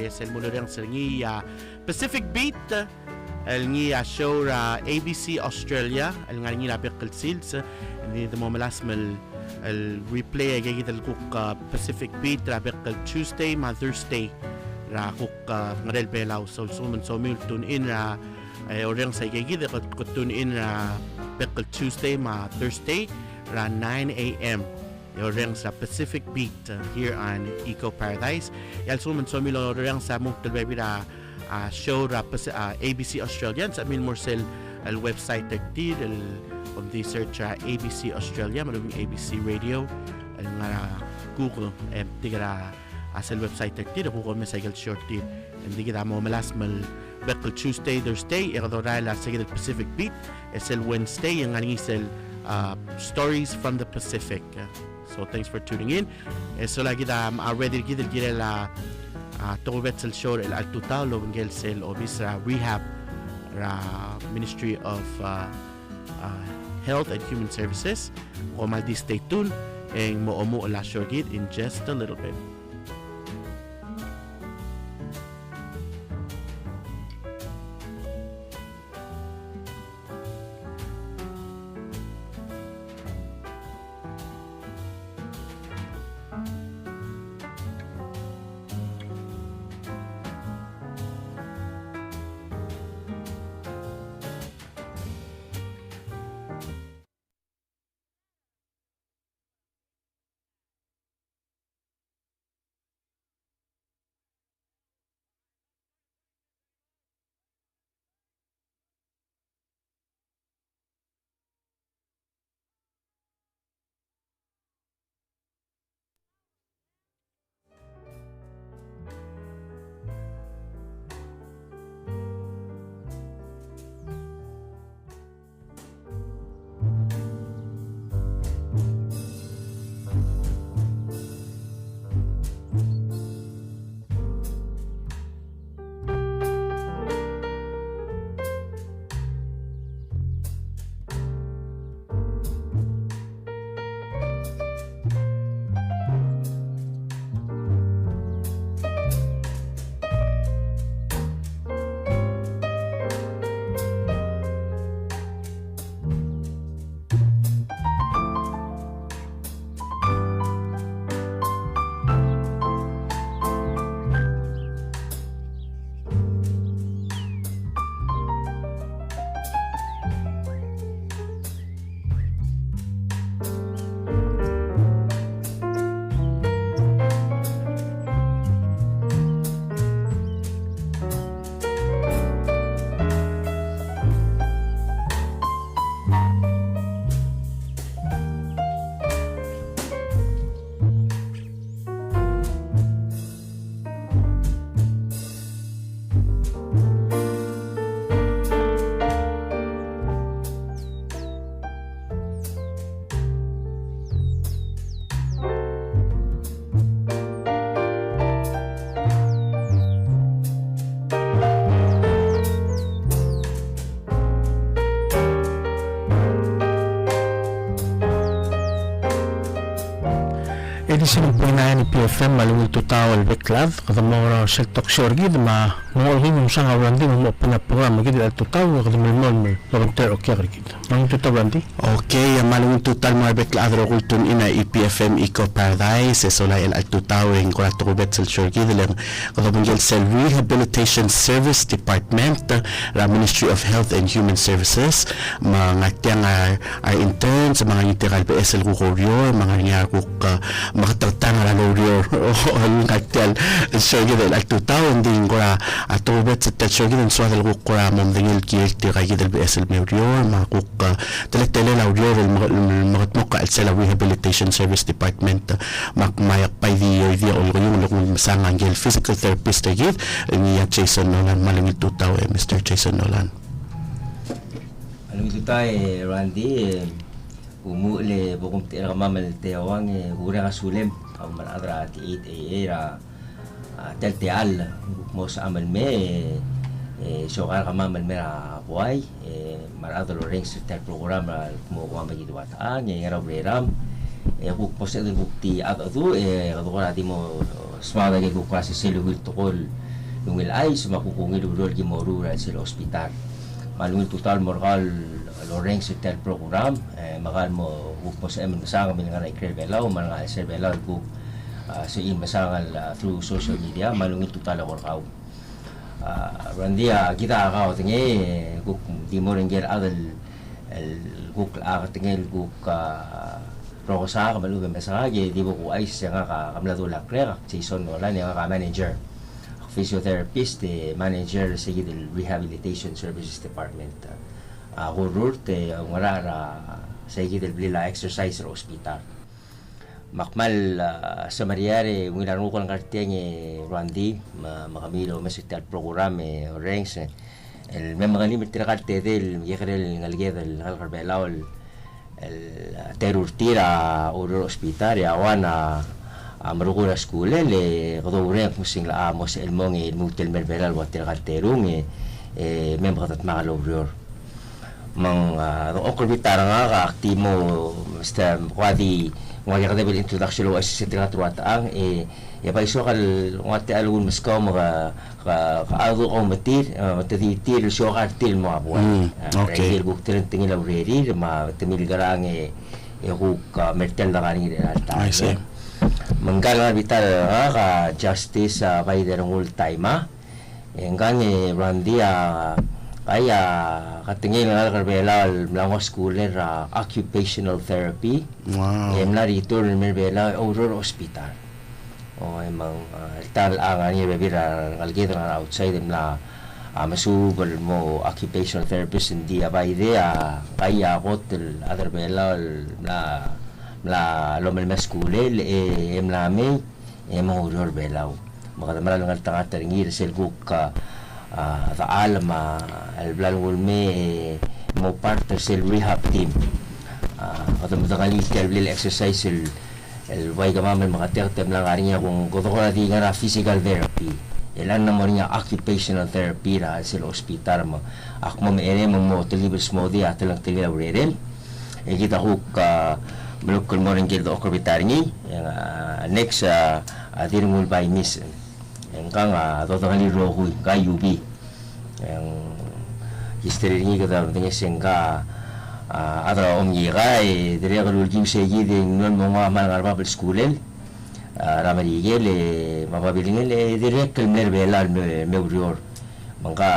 es el mulurang sa Pacific Beat el show ra ABC Australia el ngi na bekal sils ni mo malasmal el replay gigit el kuk Pacific Beat ra bekal Tuesday ma Thursday ra kuk ngadel belaw so mil tune in ra orang sa gigit ko tune in ra bekal Tuesday ma Thursday ra 9 a.m. orang sa Pacific Beat here on Eco Paradise yal mil orang sa muktal baby ra show ra ABC Australian sa amin morsel al website tagtir on the search ABC Australia maluming ABC Radio al nga Google tigra asal website tagtir ko kon mesay gal shortir hindi kita mo malas mal bekal Tuesday Thursday iradora la sa Pacific Beat es el Wednesday yang ngisel stories from the Pacific so thanks for tuning in so lagi kita ready kita la Tolbet sel show el altutao lo ngel sel obis rehab ra Ministry of Health and Human Services o maldi stay tuned en mo la show in just a little bit. Edisi ng pinayan ni PFM malungil tutaw al beklav kada mo shel talk show gid ma ngol hin yung sang awandi mo pina program gid al tutaw kada mo mo labanter okay gid ang tutaw bandi okay malungil tutal mo beklav ro kultun ina PFM Eco Paradise solay al tutaw en ko to bet sel show gid lang kada mo gel sel Rehabilitation Service Department la Ministry of Health and Human Services mga tiang ay interns mga integral PSL ko koryo mga niya ko makatagtang na loryo o ngaktel so gid al tutaw hindi ko to bet sa show gid so dal ko ra mom dingil ki ra gid al PSL loryo mga ko tele loryo mga mo ka sa Rehabilitation Service Department mayak pa di ol ko yung masang angel physical therapist gid ni Jason Noland malungit tutaw Mr. Jason Noland malungit tutaw Randy umule bokum tira mamal teawang ura kasulem amal adra ti 8 ra telteal mo sa amal me so kar mamal me ra buay marado loreng sa program mo ko magi duwataan yang ra breram buk pose del bukti atu kado ra di mo smada ge ko klase selu tokol nungil ay sumakukungil urol gimorura sila ospital malungil total moral loreng sa tel program makal mo mo sa emen masangal nga na ikrebelaw mga serbelaw ko sa in masangal through social media malungil total workout randia kita ako tingi kuk di mo rin ger adal kuk tingi kuk prokosa ka malungil masangage di mo ko ay siya nga kamladulak rek season wala niya ka manager physiotherapist, manager sa Rehabilitation Services Department. Ako rurte, ngarara sa Blila exercise sa ospital. Makmal sa Mariare, ngilarong ko lang karteng Randy, makamilo masital program ranks. May mga limit tirakarte del, yakarel ngaliged el halkarbelaw el terror tira uro ospital, awana marukura skule le kodore musing la amos elmong mutel merberal watir kalterung member tat makalobyor mang okorbitara nga ka aktimo basta kwadi ngaya kada bil introduction lo assistant katruat ang pa iso kal ngati alun maskaw mga kaado ko matir matititir so kartil mo abuan okay buktir tingil already ma temil garang huk mertel da kani I see. Manggal vital ka justice kay Dirngulbai Taima engkan randia kaya katingin nga karbela lang schooler occupational therapy emla dito merbela Aurora Hospital emang tal ang ani bebira ngalgid na outside emla masubal mo occupational therapist hindi abay idea kaya hotel other bela la lomal maskulel emlame emoror belaw makadamara lang tanga teringir selguk taal ma alblan ulme mo partner sel rehab team kadamdang ali exercise el way gamamel makatertem lang arinya kung kodokora di nga physical therapy ilan na mo niya occupational therapy ra sel hospital mo akmo me mo telibus mo di atalang telilaw rerel kita huk Melukul mo rin gildo okorbitar ni next Dirngulbai miss yang kang total rohui kayu bi yang history ni kita tanya sengka ada om yega dari kalau jim segi de non mo mal ngarba schoolel ramari gele mapabilingel dari kelmer belal meurior mangka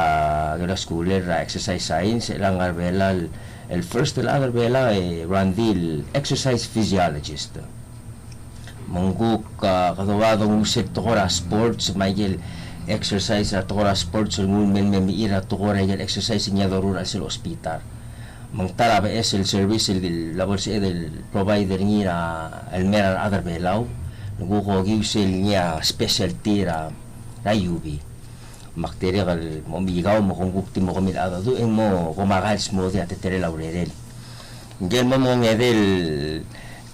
gala schooler exercise science lang arbelal el first el other bela Randy exercise physiologist manguk katawado musik tokora sports Michael exercise tokora sports ngun men ira tokora el exercise niya darura sa hospital mangtara ba es el service el labor si el provider niya el meral other belaw nuguko giusel niya specialty ra UV bakterya kal mo bigaw mo kung gukti mo kamil ada do mo kumakals mo di atetere laurel ngel mo ngedel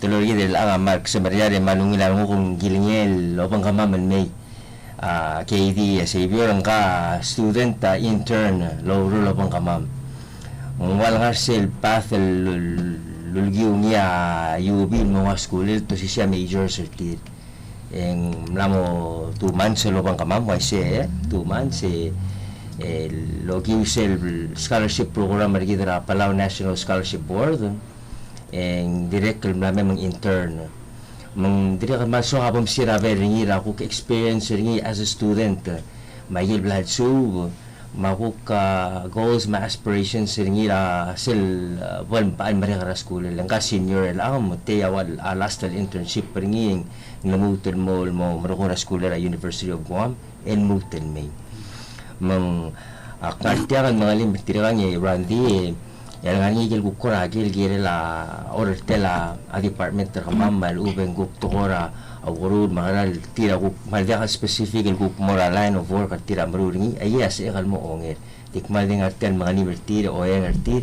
tulori del aga mark sa mariare manungilan mo kung gilingel lobang kamamal may KD Xavier ang ka student intern lobang kamam wal ngarsel path lulgiw niya UB mga school to siya major certificate en mlamo 2 months lobang kamam wise 2 months logi sel scholarship program margi dra Palauers National Scholarship Board en direct mlamo mang intern mang direct maso habang sira ringi ra ko experience ringi as a student mayil blad su makuka goals ma aspirations ringi ra sil wan paan mari ra school lang ka senior lang mo te awal last internship ringi namutan mo marukong na school ra University of Guam and mutan may mang kartiyakan mga limitirakan niya Randy yan nga niya gil kukura gil la order tela a department na kamamal ubeng guk tukura awurud maharal tira guk maldiakan specific gil guk mora line of work at tira maruringi ayas ekal mo ongit tikmal din artiyan mga libertire o yung artir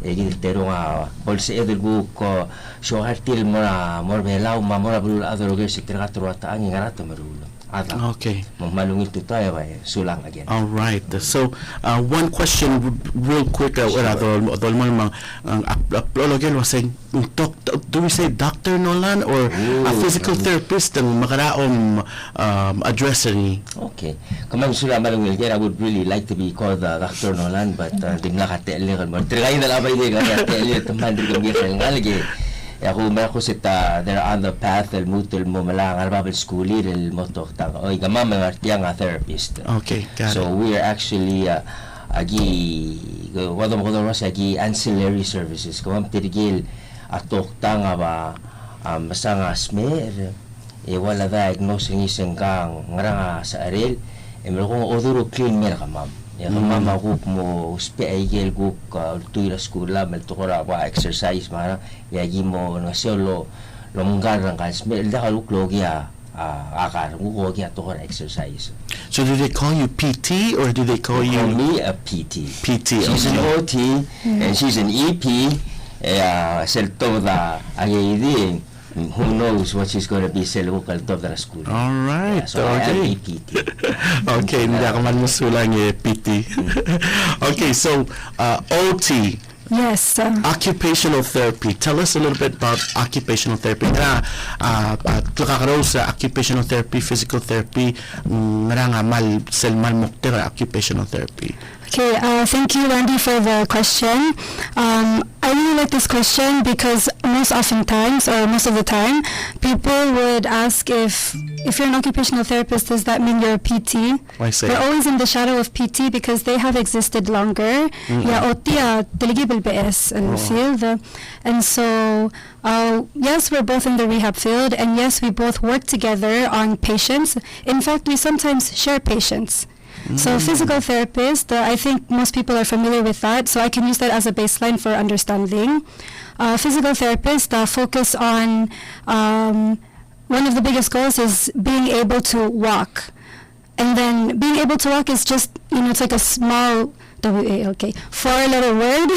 gil tero nga polse edul guk so artil mora morbelaw mamora bulul adoro gil sikira katuruataan yung arato marulo Ada. Okay. Malungil to tayo ay sulang again. All right. So, one question real quick. Dol mo mang apology was saying, do we say Dr. Noland or a physical therapist ang makaraom address ni? Okay. Kamang sula malungil kaya I would really like to be called Dr. Noland, but di nakateli kan mo. Try na labay di nakateli teman di kami sa ngalagi. Ako may ako sita there on the path el mutul mo malang arbabel schoolir el motok tang oy gamam martiang a therapist. Okay, got So it. we are actually agi wado mo ko sa agi ancillary services kamam tirgil atok tang ba masanga smer wala diagnosis ni sengkang ngaranga sa arel meron kong oduro clean mer kamam. Mama group mo spe aigel group tuira school la mel tokora ba exercise mara yagi mo nga solo lo munggar lang kas mel da haluk logia akar ko gya tokora exercise. So do they call you PT or do they call Call you me a PT. PT? She's an OT and she's an EP. Sel toda agayidi. Who knows what she's going to be sel local to the school. All right. So I am Okay. a PT. Okay, hindi ako man musulang PT. Okay, so OT, Yes. occupational therapy. Tell us a little bit about occupational therapy. Tukakaro sa occupational therapy, physical therapy, nga mal mal muktira occupational therapy. Okay, thank you, Randy, for the question. I really like this question because most of the time, people would ask if you're an occupational therapist, does that mean you're a PT? Why say? They're always in the shadow of PT because they have existed longer. Yeah, OT delegable BS in the field. And so, yes, we're both in the rehab field, and yes, we both work together on patients. In fact, we sometimes share patients. So physical therapist, I think most people are familiar with that, so I can use that as a baseline for understanding. Physical therapist focus on one of the biggest goals is being able to walk. And then being able to walk is just, it's like a small W-A-L-K, four-letter word,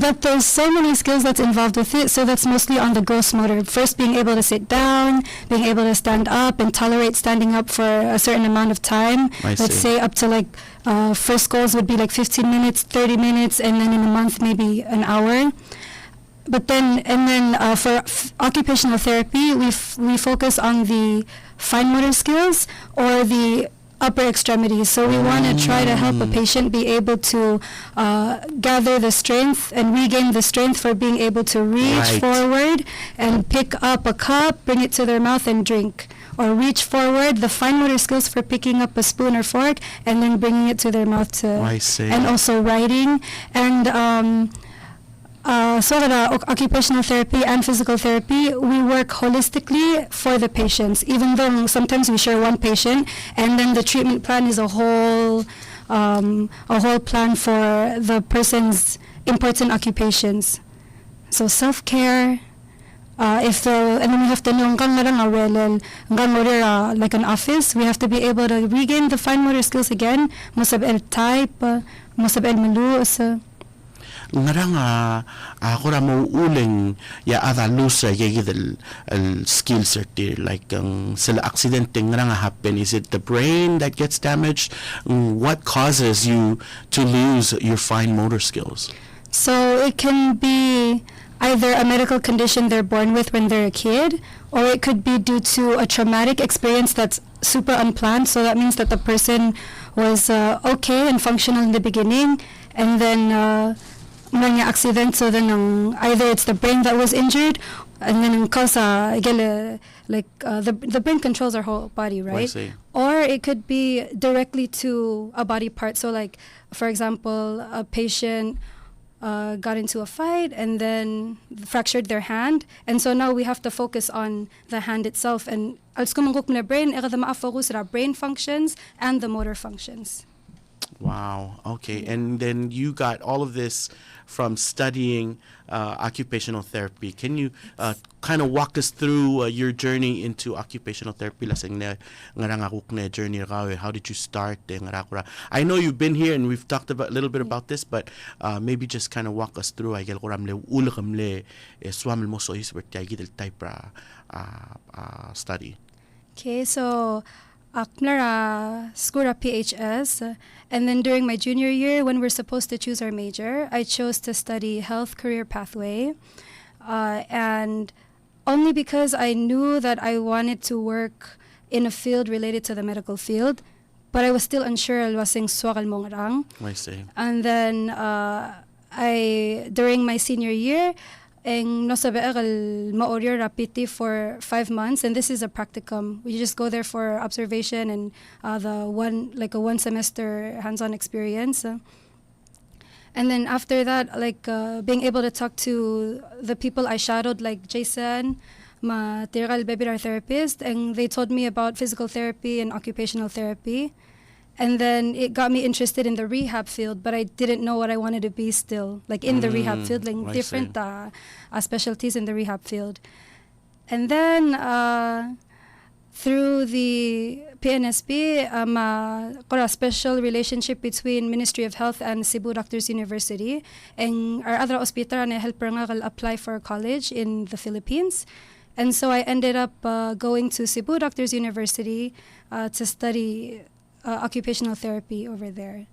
but there's so many skills that's involved with it, so that's mostly on the gross motor. First, being able to sit down, being able to stand up and tolerate standing up for a certain amount of time. Let's say up to first goals would be 15 minutes, 30 minutes, and then in a month, maybe an hour. But then, for occupational therapy, we focus on the fine motor skills or the upper extremities. So we want to try to help a patient be able to gather the strength and regain the strength for being able to reach forward and pick up a cup, bring it to their mouth and drink. Or reach forward, the fine motor skills for picking up a spoon or fork and then bringing it to their mouth and also writing. And so that occupational therapy and physical therapy, we work holistically for the patients, even though sometimes we share one patient, and then the treatment plan is a whole plan for the person's important occupations. So self-care, and then we have to know like an office, we have to be able to regain the fine motor skills again. Musab el type, musab el malus. Ngarang ako ra mo uling ya ada lusa yagi el skill certi like sila accident ngarang happen. Is it the brain that gets damaged? What causes you to lose your fine motor skills? So it can be either a medical condition they're born with when they're a kid, or it could be due to a traumatic experience that's super unplanned. So that means that the person was okay and functional in the beginning, and then mga accident, so then either it's the brain that was injured, and then cause the brain controls our whole body, right? Or it could be directly to a body part. So for example, a patient got into a fight and then fractured their hand, and so now we have to focus on the hand itself, and brain functions and the motor functions. Wow. Okay. And then you got all of this from studying occupational therapy. Can you kind of walk us through your journey into occupational therapy? Journey. How did you start? I know you've been here and we've talked a little bit about this, but maybe just kind of walk us through. Study. Okay, so Akmlara skura PHS, and then during my junior year, when we're supposed to choose our major, I chose to study health career pathway, and only because I knew that I wanted to work in a field related to the medical field, but I was still unsure alwasing swakal mongrang. I see. And then during my senior year, ang nosabeeral maoryo rapiti for 5 months, and this is a practicum. We just go there for observation and a 1 semester hands-on experience. And then after that, being able to talk to the people I shadowed, like Jason, ma tiral bebirar therapist, and they told me about physical therapy and occupational therapy. And then it got me interested in the rehab field, but I didn't know what I wanted to be still, like in the rehab field, like I different specialties in the rehab field. And then through the PNSP, a special relationship between Ministry of Health and Cebu Doctors University, and our other hospital na helper nga apply for college in the Philippines. And so I ended up going to Cebu Doctors University to study occupational therapy over there.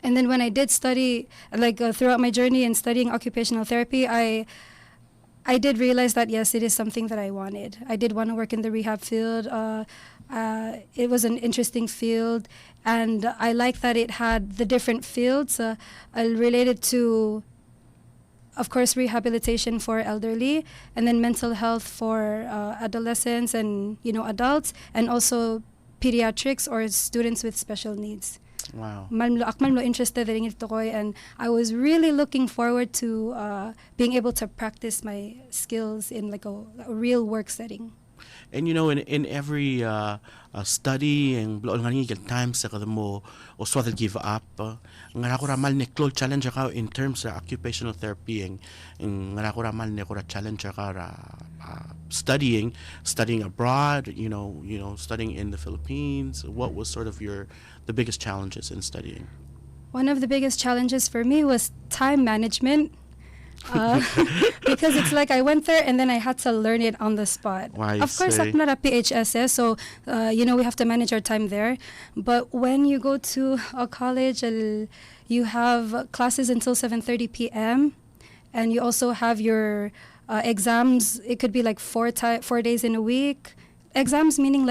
And then when I did study, throughout my journey in studying occupational therapy, I did realize that yes, it is something that I wanted. I did want to work in the rehab field. It was an interesting field, and I like that it had the different fields related to, of course, rehabilitation for elderly, and then mental health for adolescents and adults, and also pediatrics or students with special needs. Wow. Akmal interested in ito ko, and I was really looking forward to being able to practice my skills in a real work setting. And in every study and times sa kada mo o swat give up ngara ko ramal ne close challenge ka in terms of occupational therapy and ngara ko ramal ne ko challenge ka studying abroad, studying in the Philippines. What was sort of the biggest challenges in studying? One of the biggest challenges for me was time management. Because it's like I went there and then I had to learn it on the spot. Of course, I'm not a PHS, so we have to manage our time there. But when you go to a college, you have classes until 7:30 p.m. and you also have your exams. It could be like 4 days in a week. Exams meaning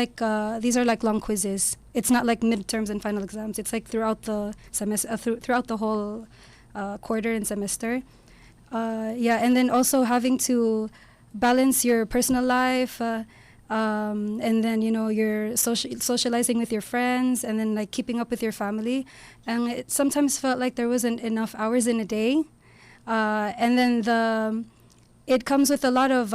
these are like long quizzes. It's not like midterms and final exams. It's like throughout the semester, throughout the whole quarter and semester. And then also having to balance your personal life, and then you're socializing with your friends, and then keeping up with your family, and it sometimes felt like there wasn't enough hours in a day, and then it comes with a lot of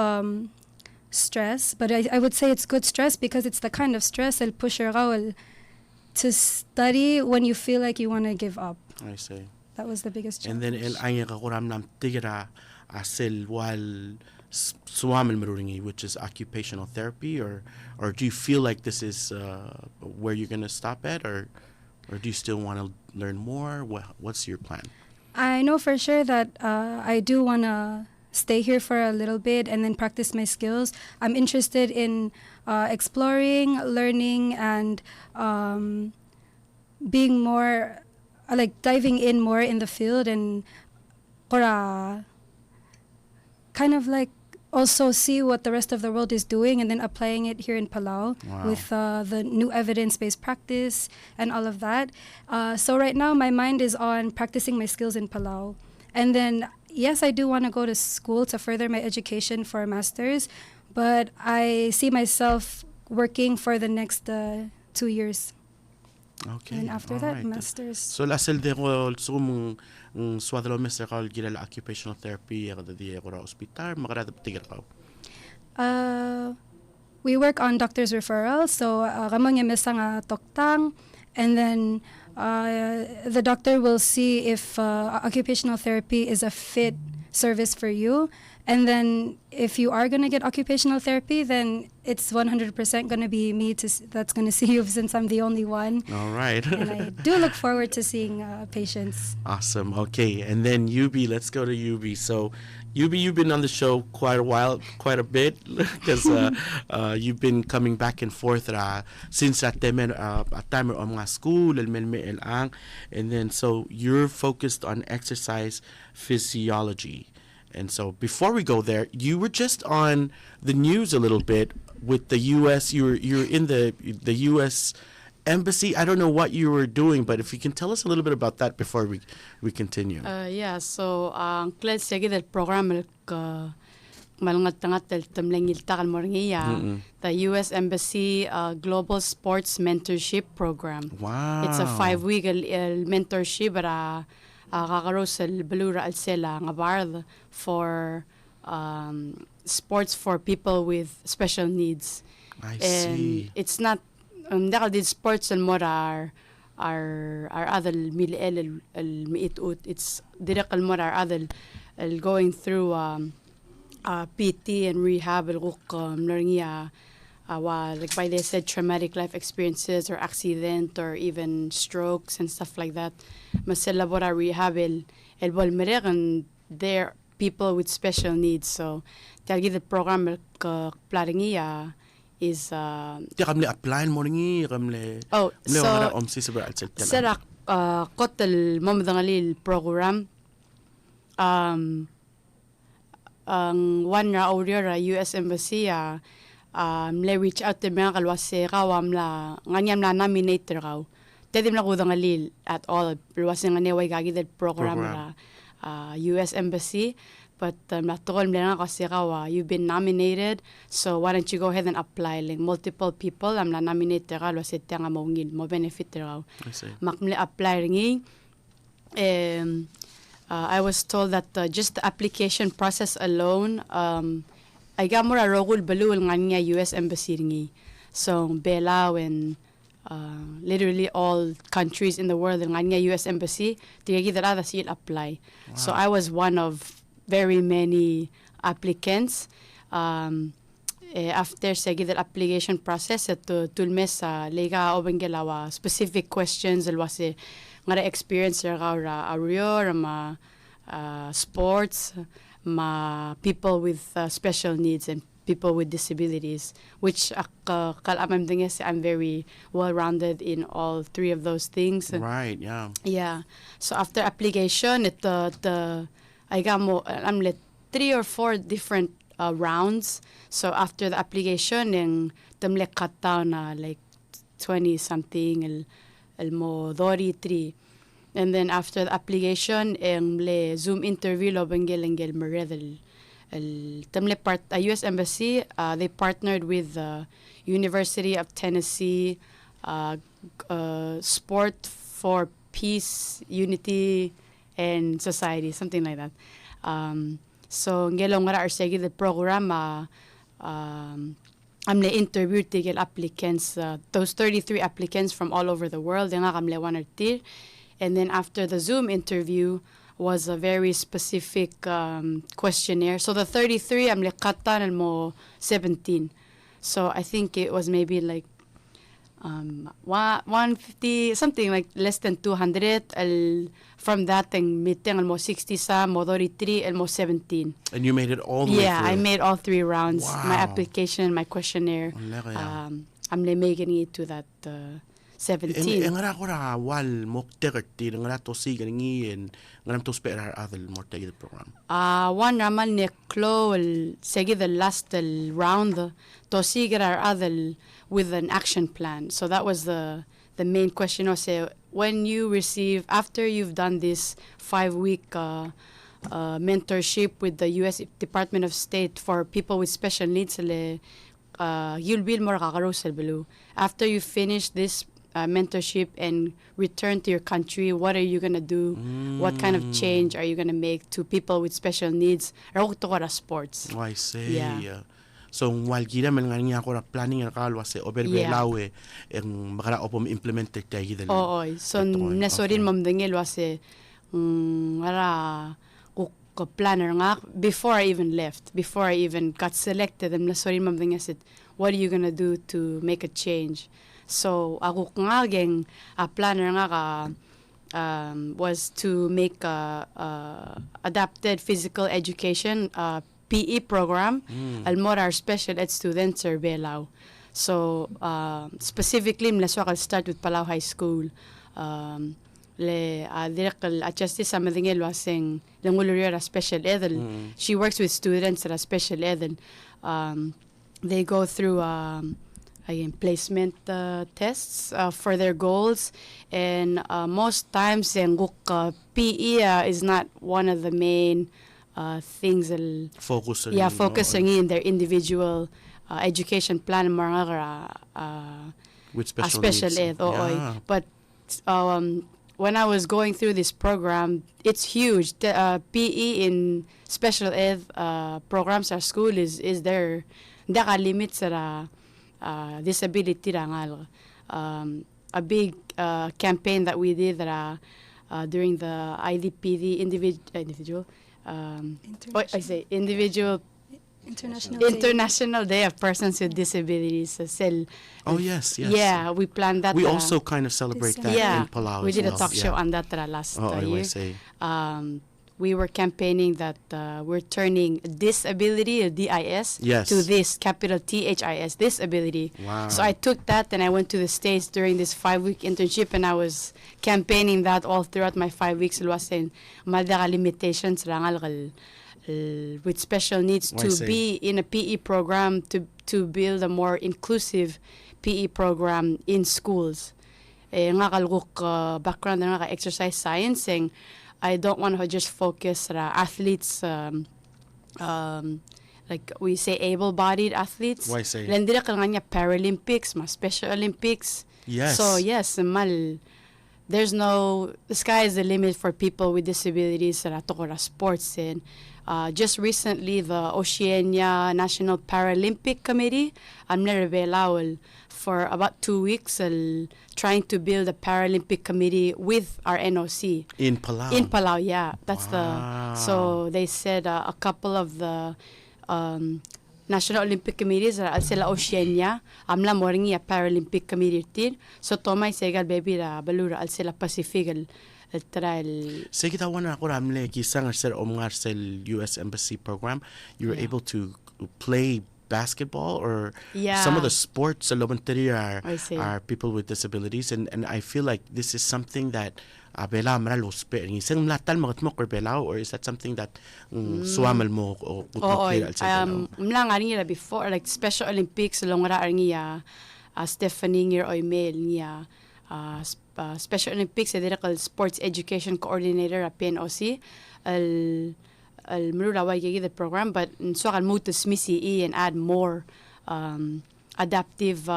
stress, but I would say it's good stress because it's the kind of stress that'll push you to study when you feel like you want to give up. I see. That was the biggest challenge. And then ay kakuram nam tigira asil wal suamil meruringi, which is occupational therapy, or do you feel like this is where you're going to stop at, or do you still want to learn more? What's your plan? I know for sure that I do want to stay here for a little bit and then practice my skills. I'm interested in exploring, learning, and being more diving in more in the field, and kind of also see what the rest of the world is doing and then applying it here in Palau. Wow. With the new evidence-based practice and all of that. So right now my mind is on practicing my skills in Palau. And then, yes, I do want to go to school to further my education for a master's, but I see myself working for the next 2 years. Okay. And after all that, right. master's. So lasel de ko sumung swadalo Mr. Carl gila la occupational therapy kada di ko ra hospital makarada tigar ka. We work on doctor's referral, so kamang yemesa nga toktang, and then the doctor will see if occupational therapy is a fit service for you, And then if you are going to get occupational therapy, then it's 100% going to be me that's going to see you since I'm the only one. All right. And I do look forward to seeing patients. Awesome. Okay. And then Yubi, let's go to Yubi. So Yubi, you've been on the show quite a while, quite a bit, because you've been coming back and forth since at time of my school, and then so you're focused on exercise physiology. And so before we go there, you were just on the news a little bit with the U.S. You're in the U.S. Embassy. I don't know what you were doing, but if you can tell us a little bit about that before we continue. So kled segi del program malngat del tamlengil takal morngiya the U.S. Embassy Global Sports Mentorship Program. Wow. It's a 5-week mentorship kakaros el balura al sela ngabard for sports for people with special needs. I And see. it's not dakal did sports and more are other mil el miit ut. It's direct al more are other going through PT and rehab learning like by they said traumatic life experiences or accident or even strokes and stuff like that. Masela bora rehab el bol merek, and they're people with special needs. So the program plaringia is Di kami apply mo ringi kami. so sera kotel momdangali program ang one ra audio US Embassy le reach out to mga kalwase kawam la nganyam na nominate raw tedim la kudangalil at all luwase ngane way gagi del program ra US Embassy, but natol mla kasi kawa you've been nominated, so why don't you go ahead and apply. Like multiple people am la nominate ra luwase nga mongil mo benefit raw makmle apply ringi. I was told that just the application process alone I got more rogul balul nganya US Embassy ringi. So Belau and literally all countries in the world nganya US Embassy tigagi dara sil apply. Wow. So I was one of very many applicants. After segi the application process to tulmes lega obengelawa specific questions alwase ngara experience ra arior ma sports ma people with special needs and people with disabilities, which I'm very well-rounded in all three of those things. Right, yeah. Yeah. So after application, I got more, 3 or 4 different rounds. So after the application, yung tamle cut down like 20-something, el mo 3. And then after the application, le Zoom interview lo bengel meredel. US Embassy, they partnered with the University of Tennessee Sport for Peace, Unity, and Society, something like that. So ngelong ngara arsegi the program amle interviewed tigel applicants, those 33 applicants from all over the world, nga kamle one or two. And then after the Zoom interview was a very specific questionnaire. So the 33, I'm like katan mo 17. So I think it was maybe like 150, something like less than 200. From that, meeting almost 60 sa, mo 33, almost 17. And you made it all the way through? Yeah, I made all 3 rounds. Wow. My application, my questionnaire. I'm making it to that 17. Ngara ko ra wal mokterti ngara to si ganingi en ngaram to spera other more take the program. One raman ne klo segi the last round to si gar other with an action plan. So that was the main question. Say when you receive after you've done this 5-week mentorship with the U.S. Department of State for people with special needs, you'll be more kakarosel below. After you finish this mentorship and return to your country, what are you going to do? What kind of change are you going to make to people with special needs? Sports. Oh, I see. Yeah. So while gira man nga niya ko ra planning ang kalwa se oberbelawe ang makara opom implement tayo dali. Oo. So nasorin mamdengel wase ara planner nga before I even left, before I even got selected. I'm sorry, ma'am, what are you gonna do to make a change? So ako nga geng planner nga was to make adapted physical education PE program. Almora our special ed students are Belao. So specifically, I'll start with Palau High School. Direct adjust something wasing a special ed. She works with students at a special ed. They go through again placement tests for their goals, and most times PE is not one of the main things focusing in their individual education plan with special needs. ed. But when I was going through this program, it's huge. The, PE in special ed programs at school is there. Daka limits disability a big campaign that we did during the IDPD individual International Day of Persons with Disabilities. Yes. Yeah, we planned that. We also kind of celebrate that in Palau. We did a talk show on that last year. We were campaigning that we're turning disability, DIS, to this, capital THIS, disability. Wow. So I took that and I went to the States during this 5-week internship, and I was campaigning that all throughout my 5 weeks. Malda limitations with special needs to be in a PE program, to build a more inclusive PE program in schools. Background exercise science, and I don't want to just focus on athletes, like we say able-bodied athletes. Why say? Lendira ka nga Paralympics, Special Olympics. Yes. So yes, the sky is the limit for people with disabilities sports. And just recently, the Oceania National Paralympic Committee, for about 2 weeks, trying to build a Paralympic committee with our NOC. In Palau? In Palau, yeah. That's so they said a couple of the National Olympic Committees, sila Oceania, amla moringi a Paralympic Committee. So tomay segal baby balura sila Pacific Sige tawan ako ramle kisang sir omngar sa US Embassy program. You were able to play basketball or some of the sports are people with disabilities, and I feel like this is something that bela maral uspe isang latal magatmo or bela, or is that something that suamal mo o mlang ari before like Special Olympics longra ari Stephanie ngir oimel niya Special Olympics Sports Education Coordinator at PNOC the program, but so I'll move to SMICE and add more adaptive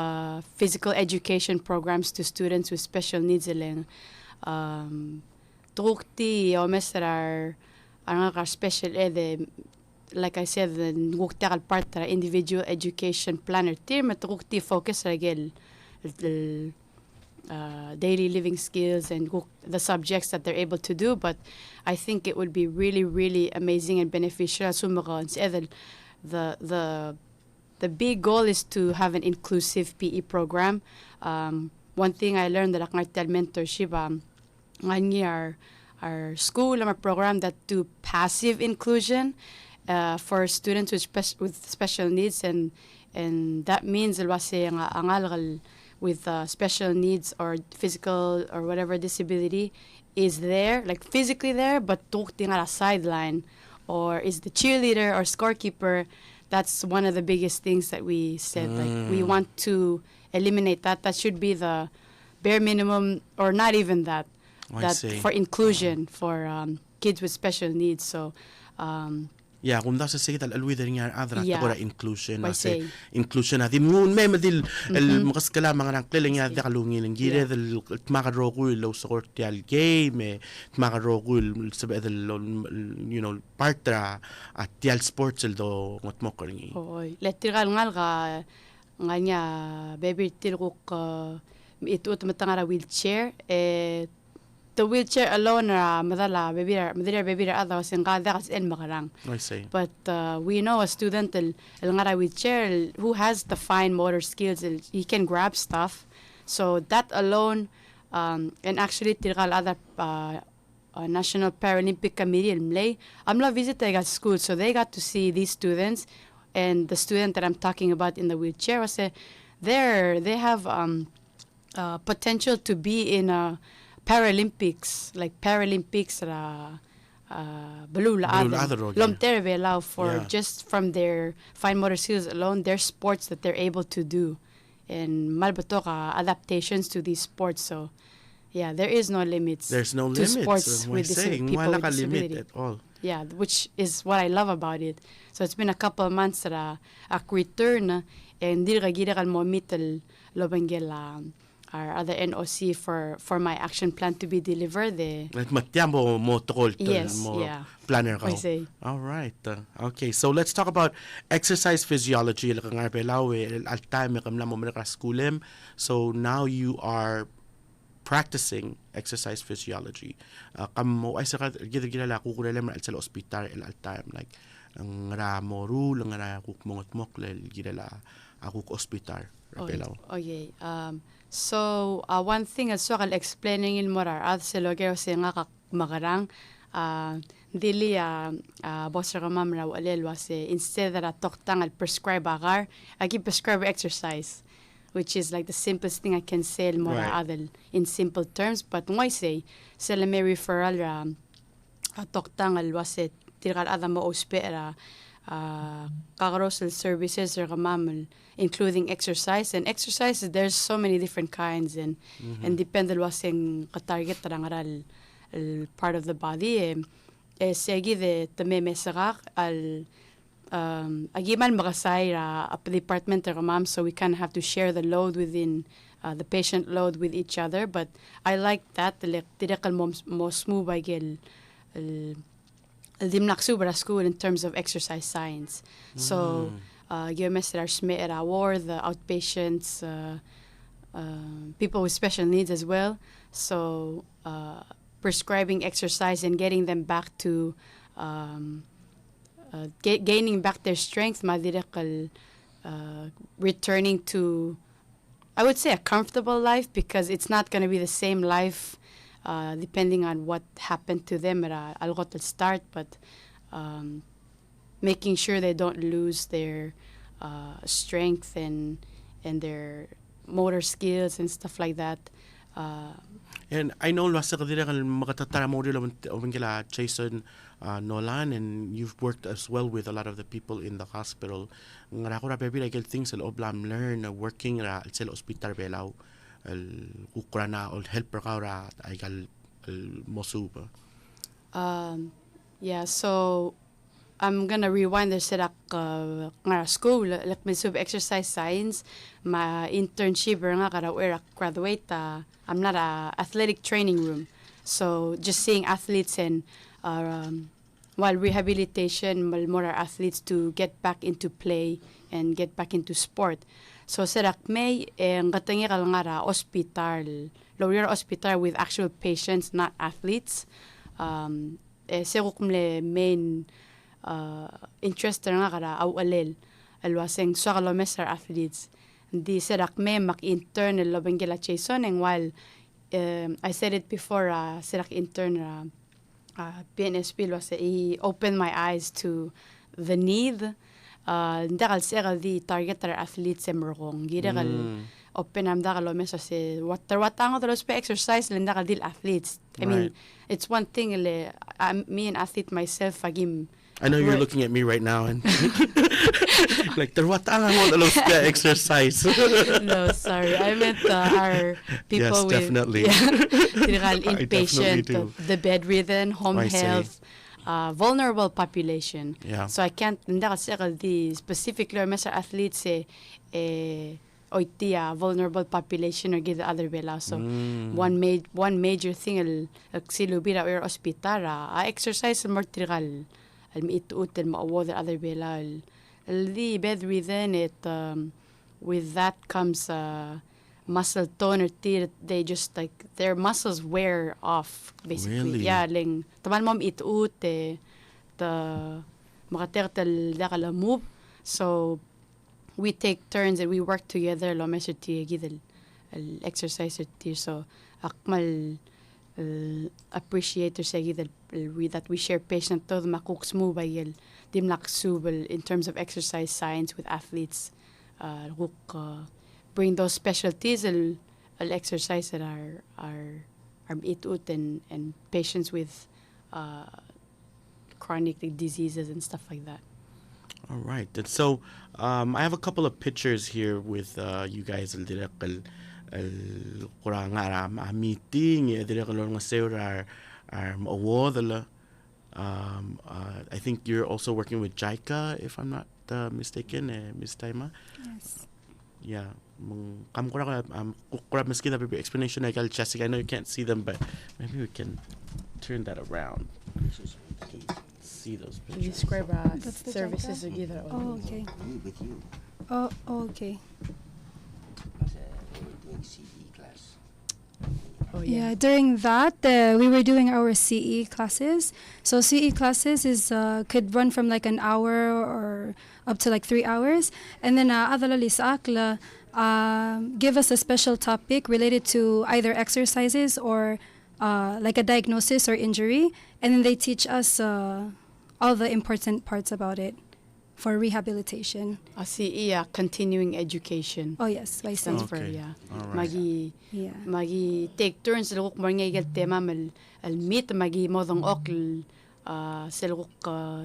physical education programs to students with special needs. Tukti o mesrar ang special ed, like I said, the part individual education planner team tukti focus again daily living skills and the subjects that they're able to do. But I think it would be really, really amazing and beneficial. The big goal is to have an inclusive PE program. One thing I learned that at Mentorship, our school, our program that do passive inclusion for students with special needs, and that means with special needs or physical or whatever disability is there, like physically there, but tukti nga sideline, or is the cheerleader or scorekeeper. That's one of the biggest things that we said. Like we want to eliminate that. That should be the bare minimum, or not even that. For inclusion for kids with special needs. So. Kung nasa sige alwi din nga adra tagora inclusion inclusion di mo madil makaskala mga nangkleling da kalungin ng gire del makarogul lo sortial game makarogul sabe del partra at tial sports do ngotmokring lettiral nga baby tilguk itut matangara wheelchair the wheelchair alone madala baby other was in God that's in makarang. I see. But we know a student el ngara wheelchair who has the fine motor skills, he can grab stuff. So that alone, and actually tirgal other National Paralympic Committee in Malay, amla visited at school, so they got to see these students, and the student that I'm talking about in the wheelchair was they have potential to be in Paralympics, like Paralympics Lom for just from their fine motor skills alone, their sports that they're able to do, and malbato adaptations to these sports. So yeah, there is no limits. There's no to limits. Sports with people wala with ka disability. limit at all. Yeah, which is what I love about it. So it's been a couple of months that I return and gira mo meet our other NOC for my action plan to be delivered. Like matiambo mo tokol Yes, mo yeah. planner ka. I say. All right. Okay, so let's talk about exercise physiology. So now you are practicing exercise physiology. Kamo ay saka gila ko kulele man sa hospital all time, like ang ra moru lang ra kukmongot moklel gila ako hospital rapelaw. Okay. So one thing as well explaining in more at selogero se nga magarang dili boss ka mam raw alel was instead that toktang al prescribe agar agi prescribe exercise, which is like the simplest thing I can say more other in simple terms. But why say sila may referral toktang al was tiral adam mo ospera kagarosal services or kamamal, including exercise. And exercises, there's so many different kinds, and depende wasing katarget tarangaral part of the body. Segi de tamemesagak al agiman magasay department ma'am, so we kind of have to share the load within the patient load with each other. But I like that direkal mo smooth by gel dimnaksu school in terms of exercise science. So geometry war the outpatients, people with special needs as well. So prescribing exercise and getting them back to gaining back their strength, returning to, I would say, a comfortable life, because it's not going to be the same life depending on what happened to them at the start, but making sure they don't lose their strength and their motor skills and stuff like that. And I know wasa ka dire kal makatatara mo rin kila Jason Noland, and you've worked as well with a lot of the people in the hospital. Ngara ko ra baby like things el oblam learn working ra sa hospital belaw el kukra na ol helper ka ra ay kal mosuba. Yeah, so I'm gonna rewind the serak ngara school like my sub exercise science ma internship nga kara graduate I'm not a athletic training room, so just seeing athletes and while rehabilitation more athletes to get back into play and get back into sport. So serak may ngatangi kal ngara hospital lower hospital with actual patients, not athletes. Serok mle main interest nga kara aw alel alwaseng so kalomesar athletes. Di serak may mak-intern lobengela Jason, and while I said it before, serak intern PNSP was he opened my eyes to the need. Ndakal sera di target athletes emrong girakal open am dakal mesa se what ang otros pe exercise lendakal dil athletes. I mean, it's one thing me an athlete myself agim. I know you're looking at me right now and like terwatang mo dalos ka exercise. No, sorry. I meant our people with definitely. Inpatient, the bedridden, home health, vulnerable population. Yeah. So I can't the specifically Mr. athletes vulnerable population or give the other bela. So one major thing silubira or hospital exercise more trigal al-miituut al-maawad other belal the bedridden it with that comes muscle tone or they just like their muscles wear off basically. Really? Yeah, ling taman mom ituut the makatertel dakala move. So we take turns and we work together lo measure the exercise so akmal appreciator say that we share patient to the makuks move by dim subel in terms of exercise science with athletes bring those specialties al exercise that are itut and patients with chronic diseases and stuff like that. All right. And so I have a couple of pictures here with you guys kurang meeting award. I think you're also working with JICA, if I'm not mistaken, Ms. Taima. Yes. Yeah. Explanation I know you can't see them, but maybe we can turn that around. See those pictures. Describe That's the services JICA? together. Oh, okay. With you. Oh, okay. Because we're doing CE class. Oh Yeah, during that, we were doing our CE classes. So CE classes is could run from like an hour or up to like 3 hours. And then adala sa akla give us a special topic related to either exercises or like a diagnosis or injury. And then they teach us all the important parts about it for rehabilitation. CE, continuing education. Oh yes, by Stands CE. for, Okay. yeah. All right. Yeah. Magi take turns luk marngay tema al meet magi modong okl siluk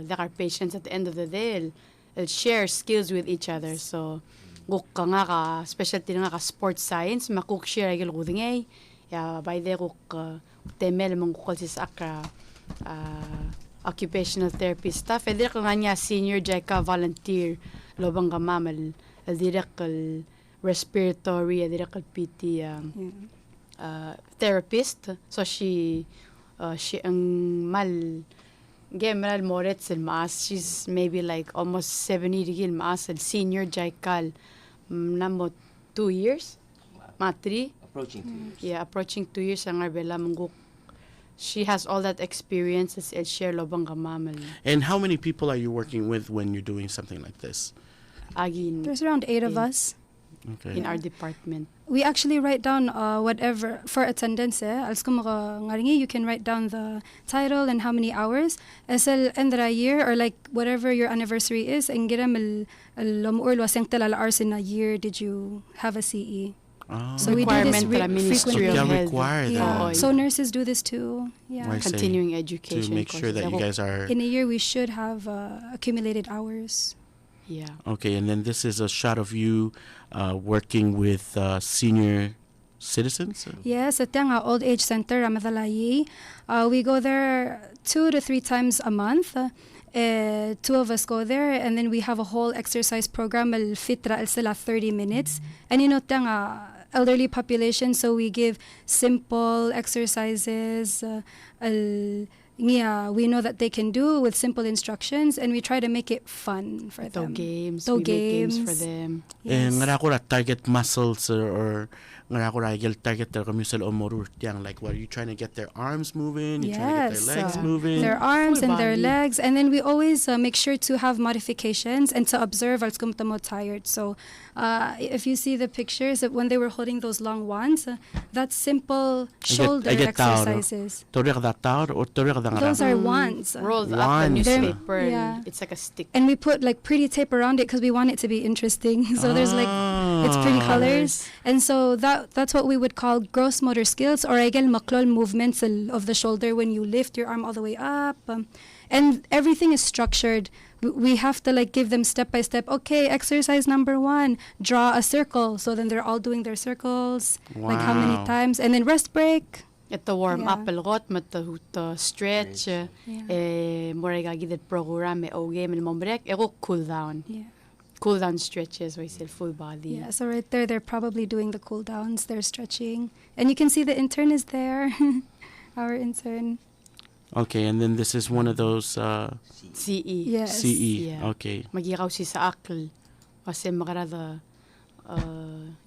there are patients at the end of the day el share skills with each other. So guk nga ka specialty nga ka sports science makuk share agil gudingay ya by there guk temel mong kukol sis akra occupational therapy staff. Eder ko nga niya senior JICA volunteer lobang gamamal al direct respiratory, direct PT therapist. So she ang mal gemeral moretz el maas. She's maybe like almost 70 digil maas el senior JICA namo 2 years, ma 3. Approaching 2 years. Yeah, approaching 2 years ang arbela munguk. She has all that experience as el share lobang gamamal. And how many people are you working with when you're doing something like this? Agin There's around 8 of us. Okay. in our department. We actually write down whatever for attendance. Als ngaringi, you can write down the title and how many hours. As end of the year or like whatever your anniversary is, and get them hours in a year. Did you have a CE? Oh. So we do this Requirement para frequently. ministerial Yeah, health. require Yeah. that. So nurses do this too. Yeah. Right. Continuing To education. make sure that you guys are In a year, we should have accumulated hours. Yeah. okay. And then this is a shot of you working with senior citizens. Yes, at the old age center, Ramadalayi. We go there 2 to 3 times a month. 2 of us go there, and then we have a whole exercise program. Al fitra al sila 30 minutes. And you know, elderly population, so we give simple exercises. We know that they can do with simple instructions, and we try to make it fun for them. Games. To We make games for games. them. And Yes. ngara ko ra target muscles or ngara ko ra target their muscle omorur tiang, like what are you trying to get their arms moving? You trying to get their legs yeah. moving? Their arms Full and their body. legs, and then we always make sure to have modifications and to observe als kumtamo tired. So if you see the pictures of when they were holding those long wands, that's simple shoulder I get taur. exercises. Torir da taur or torir da ngara? Those are wands. Rolled up a Wands. newspaper. and Yeah. It's like a stick. And we put like pretty tape around it because we want it to be interesting. So there's like it's pretty colors, and so that's what we would call gross motor skills or egel maklol movements of the shoulder when you lift your arm all the way up, and everything is structured. We have to like give them step by step. Okay, exercise number 1, draw a circle. So then they're all doing their circles, like how many Wow. times, and then rest break. Ito warm Yeah. up algot to stretch. More gagid program o game mombrek. Ego cool down. Yeah. Cool down stretches. We say full body. Yeah, so right there, they're probably doing the cool downs. They're stretching. And you can see the intern is there, our intern. Okay, and then this is one of those CE. Yes. CE. Yeah. Okay. Magiraw si sa akl. Kasi makarada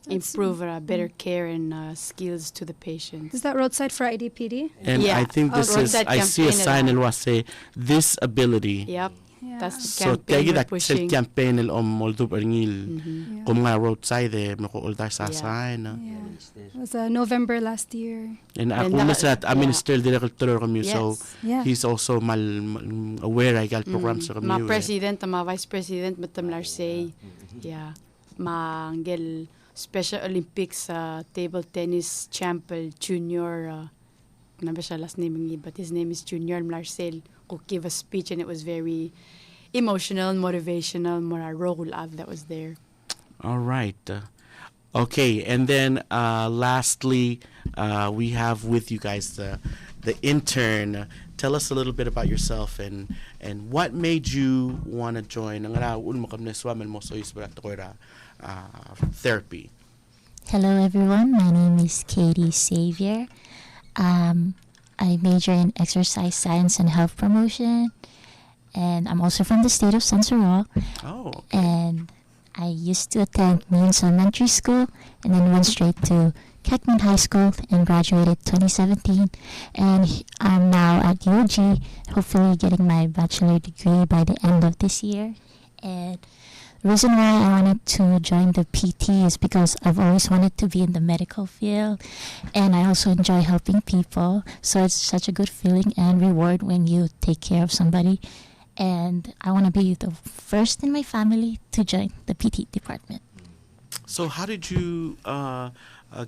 improve better care and skills to the patients. Is that roadside for IDPD? And Yeah. I think this is, Roadside I see a campaign sign nila. in what say, this ability. Yep, Yeah. that's the So campaign tagi we're dak sel pushing. campaign il moldu perngil Yeah. kung nga roadside mako ultar sa Yeah. sign. Yeah. It was November last year. And And ako that- masat yeah. minister director kami so Yes. Yeah. he's also aware I got programs sa Ma kami. president, ma vice president, matam larsay. Yeah. Ma angel Special Olympics table tennis champ junior. Nabi siya last name ngi, but his name is Junior Marcel. Who gave a speech and it was very emotional, motivational, more a role that was there. All right. Okay, and then lastly, we have with you guys the intern. Tell us a little bit about yourself and what made you want to join therapy. Hello everyone, my name is Xavier. I major in exercise science and health promotion, and I'm also from the state of Sansorok. Oh, And I used to attend Means Elementary School and then went straight to Keckman High School and graduated 2017. And I'm now at UOG, hopefully getting my bachelor degree by the end of this year. And the reason why I wanted to join the PT is because I've always wanted to be in the medical field, and I also enjoy helping people. So it's such a good feeling and reward when you take care of somebody. And I want to be the first in my family to join the PT department. so how did you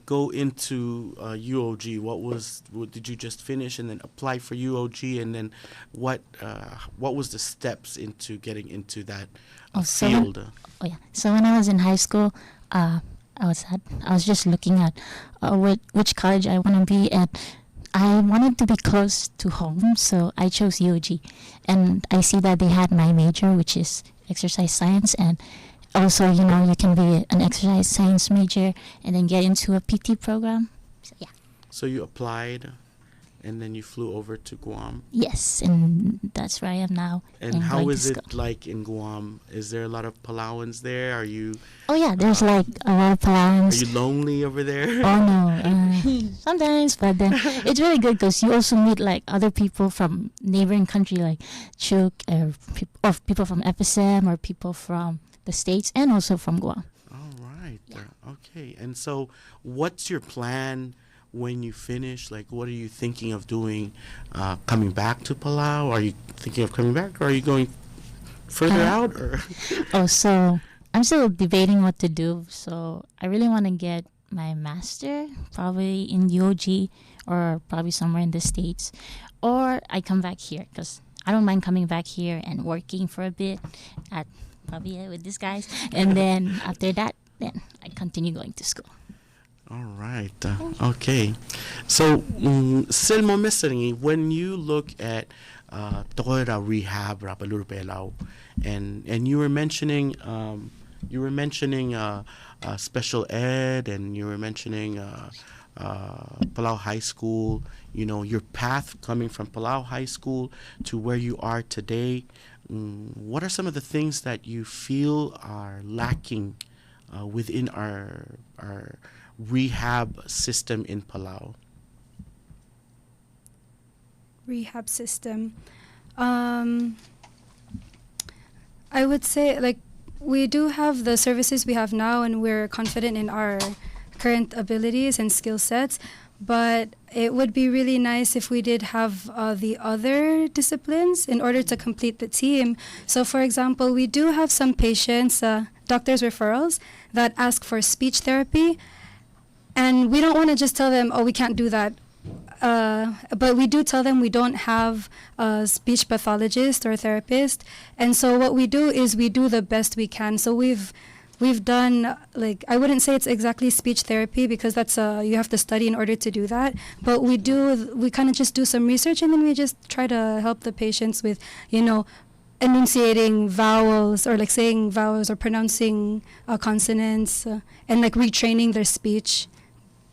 go into UOG? What did you just finish and then apply for UOG, and then what was the steps into getting into that field? So when I was in high school, I was just looking at which college I want to be at. I wanted to be close to home, so I chose UOG. And I see that they had my major, which is exercise science, and also, you can be an exercise science major and then get into a PT program. So, yeah. So you applied, and then you flew over to Guam. Yes, and that's where I am now. And how going is to it school. like in Guam? Is there a lot of Palauans there? Are you Oh, yeah, there's like a lot of Palauers. lonely over there? Oh no, sometimes, but then it's really good because you also meet like other people from neighboring country like Chuk or people from FSM or people from the States and also from Guam. All right. Okay. And so, what's your plan when you finish? Like, what are you thinking of doing? Coming back to Palau? Are you thinking of coming back, or are you going further out? Or Oh, so I'm still debating what to do. So I really want to get my master, probably in UOG or probably somewhere in the States, or I come back here because I don't mind coming back here and working for a bit at probably with these guys, and then after that, then I continue going to school. all right. Okay. So, Selmo Meseringi, when you look at Tokoira rehab Rapalur Pelau, and you were mentioning special ed, and you were mentioning Palau High School. Your path coming from Palau High School to where you are today. What are some of the things that you feel are lacking within our rehab system in Palau? Rehab system. I would say, like, we do have the services we have now, and we're confident in our current abilities and skill sets. But it would be really nice if we did have the other disciplines in order to complete the team. So, for example, we do have some patients, doctors' referrals, that ask for speech therapy. And we don't want to just tell them, oh, we can't do that. But we do tell them we don't have a speech pathologist or therapist. And so what we do is we do the best we can. So we've done, like, I wouldn't say it's exactly speech therapy because that's you have to study in order to do that. But we kind of just do some research, and then we just try to help the patients with, enunciating vowels, or like saying vowels or pronouncing consonants, and like retraining their speech.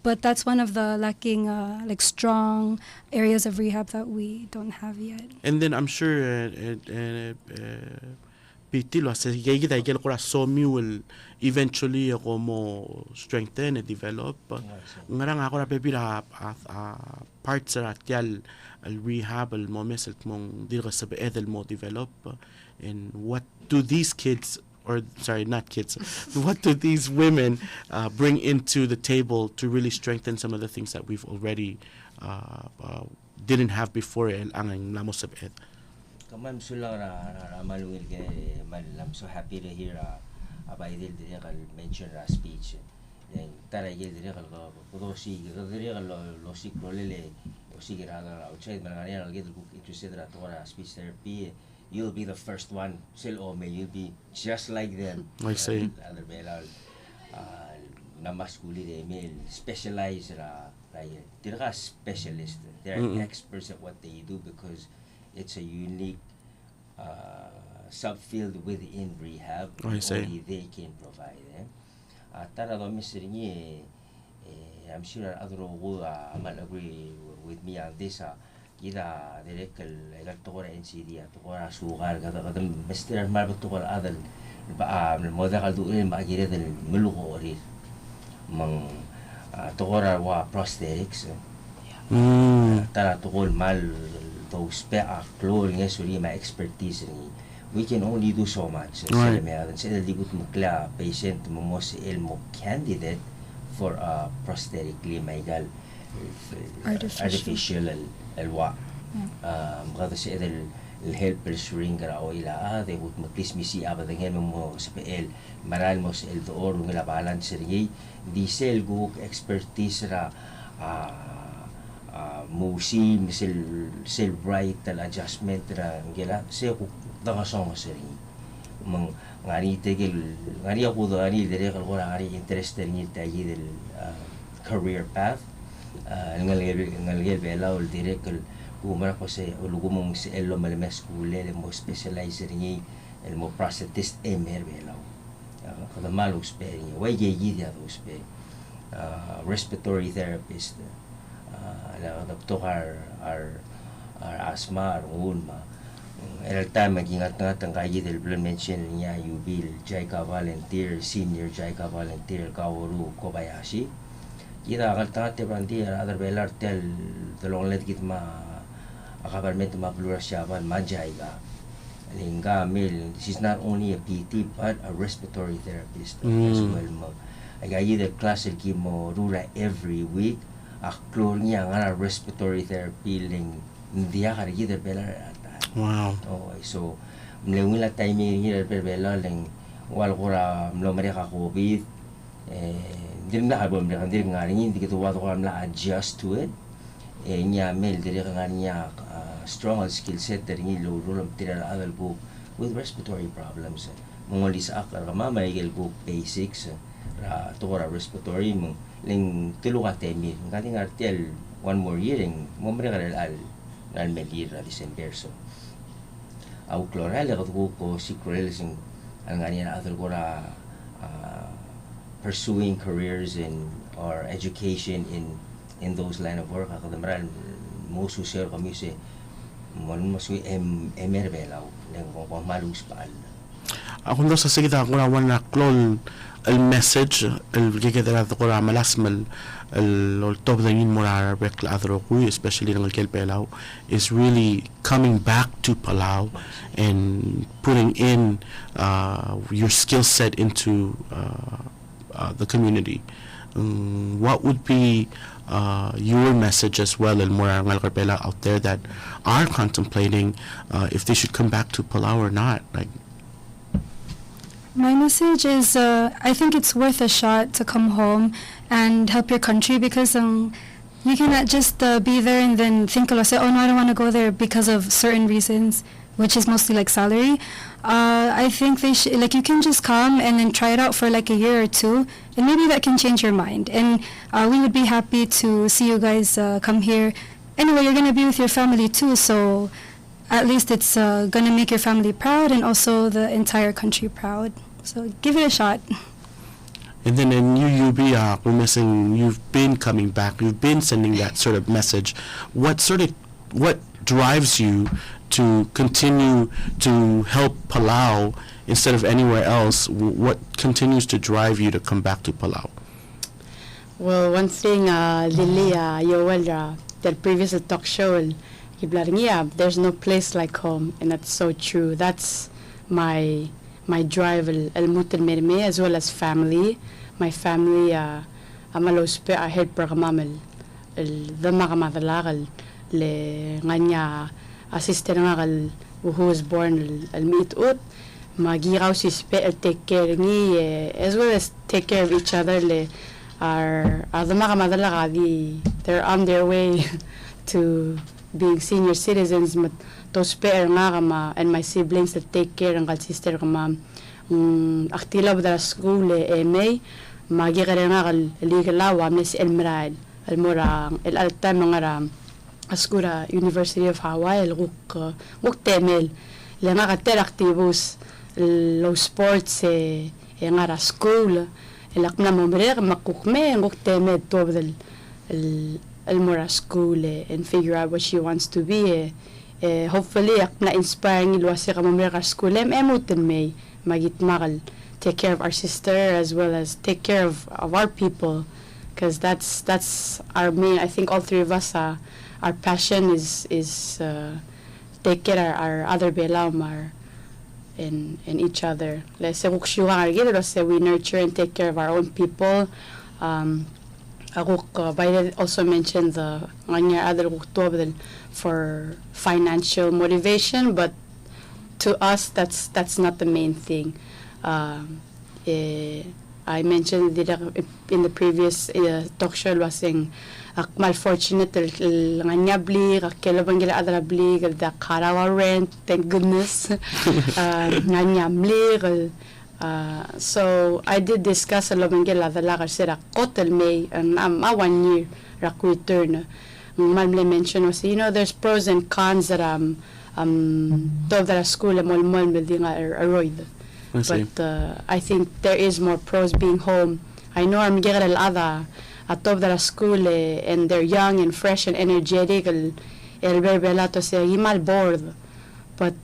But that's one of the lacking, like, strong areas of rehab that we don't have yet. And then I'm sure pitilo se gigi da gel kora so mi will eventually ako mo strengthen and develop ngarang ako ra pepira parts ra tial al rehab al mo mesel mong dira sa beedel mo develop and what do these kids or sorry not kids what do these women bring into the table to really strengthen some of the things that we've already didn't have before el ang lamo sa beed. Kaman sulang malungil ke I'm so happy to hear abaidil dire kal mention speech then tara gel dire kal ko si dire kal lo si prolele o si gira outside manania al gel interested ra to speech therapy you'll be the first one you'll be just like them. I say other belal na masculine de male specialized ra dire ka specialist they're experts at what they do because it's a unique subfield within rehab. Only they can provide. Tara do misringi I'm sure other will agree with me on this. Kita direct el tokora NCD tokora sugar kada Mr. Marbo tokora adal moda kaldu rin makikita del muluko rin mang tokora wa prosthetics. Tara tokol mal those clothing actually my expertise we can only do so much right. Sila ligut mukla patient mo si elmo candidate for a prosthetic limaigal artificial alwa mga si el helpers ring kara o ila they would magkismisi abadangin mo sa PL maral mo sa el door ng balance ringi di sel go expertise ra musi misel right tal adjustment ra ngela se ko danga song seri mang ngari tegel ngari ako do ngari dire kal ko ngari interested ni tayi del career path ngalgel bela ul dire kal umara ko se ulugo mong se elo malmes skule le mo specialize ni el mo prosthetist emer bela kada malu speri way ye dia do spe respiratory therapist doktor ar asma ar ulma el time magingat-ngat ang kayi del blood mention niya Yubil Jaika volunteer senior Jaika volunteer Kaoru Kobayashi kita akan brandi other belar tel tolong let git ma akabarment ma plura siapan majaiga lingga mil she's not only a PT but a respiratory therapist as well mo ay del class el kimo rura every week aklor niya nga respiratory therapy ling dia kari kita bela wow so mlewila time ni bela ling wal kura mlo mereka covid din na album mereka din ngari hindi kita wado ko mla adjust to it niya mel dire nga niya strong skill set dari ni lo tira adal ko with respiratory problems mongoli sa akar kama maigel ko basics ra to respiratory mo ling tulu ka temi ngati ngartiel one more year ing mo mere al melir ra December so au cloral ko si cruel sing ang ngani na other ko ra pursuing careers in or education in those line of work akadamral mo suser kami se mon mo su emer belaw ling ko malus paal ako no sa sigida ko rawan na klol el message el gigedra ko ra malasmal el top de min morar bek adro ku especially ng kel Palau is really coming back to Palau and putting in your skill set into the community. What would be your message as well and more Palau out there that are contemplating if they should come back to Palau or not? Like, my message is I think it's worth a shot to come home and help your country because you cannot just be there and then think or say, oh no, I don't want to go there because of certain reasons, which is mostly like salary. I think they should, like, you can just come and then try it out for like a year or two, and maybe that can change your mind. And we would be happy to see you guys come here. Anyway, you're going to be with your family too, so at least it's going to make your family proud and also the entire country proud. So give it a shot. And then in UUB, we're missing, you've been coming back, you've been sending that sort of message. What drives you to continue to help Palau instead of anywhere else? What continues to drive you to come back to Palau? Well, one thing, Lily, Yoel, the previous talk show, there's no place like home, and that's so true. That's my drive, al-mutal merme, as well as family. My family, amalospe, I help programam, the magamadalag, le nganya assistant who was born al-mitut, magiraw si spe, take care ni, as well as take care of each other, le are the magamadalag, they're on their way to being senior citizens, but those pair and my siblings that take care ng sister kama aktilab da school may magigere nga ligalawa mis elmral almora el alta mga askura University of Hawaii guk temel le nga kater activos lo sports nga school el akna momrer makukme guk temel tobdel Almora school and figure out what she wants to be. Hopefully, na inspiring ilwasi ka mamira school emutin may magitmagal take care of our sister as well as take care of our people, because that's our main. I think all three of us, our passion is take care our other belam in each other. Let's say we nurture and take care of our own people. Biden also mentioned the other for financial motivation, but to us that's not the main thing. I mentioned that in the previous talk show was saying malfortunate nganya blig kelabangila adra blig the karawa rent, thank goodness. Nganya blig. So I did discuss a lot of the lagar sera kotel may and 1 year rak return. Malmle mention was there's pros and cons that to the school mol building aroid. But I think there is more pros being home. I know I'm getting other at top the school and they're young and fresh and energetic. El berbelato say imal bored, but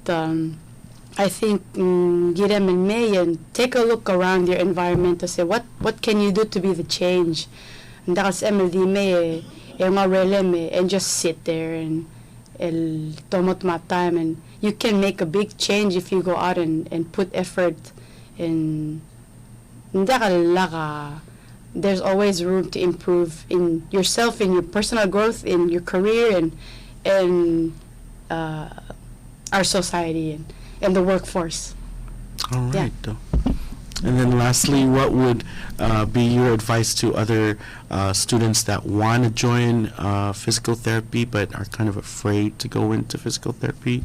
I think get them in May and take a look around your environment to say what can you do to be the change. And that's MLD May and just sit there and tomot my time, and you can make a big change if you go out and put effort in. There's always room to improve in yourself, in your personal growth, in your career, and our society and the workforce. All right. Yeah. And then lastly, what would be your advice to other students that want to join physical therapy but are kind of afraid to go into physical therapy?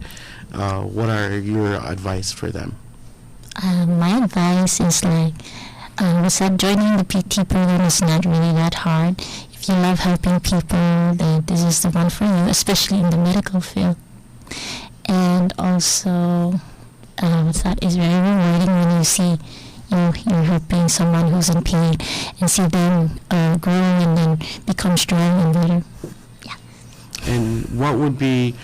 What are your advice for them? My advice is joining the PT program is not really that hard. If you love helping people, then this is the one for you, especially in the medical field. And also, it's very rewarding when you see you're helping someone who's in pain and see them growing and then become strong and better. Yeah. And what would be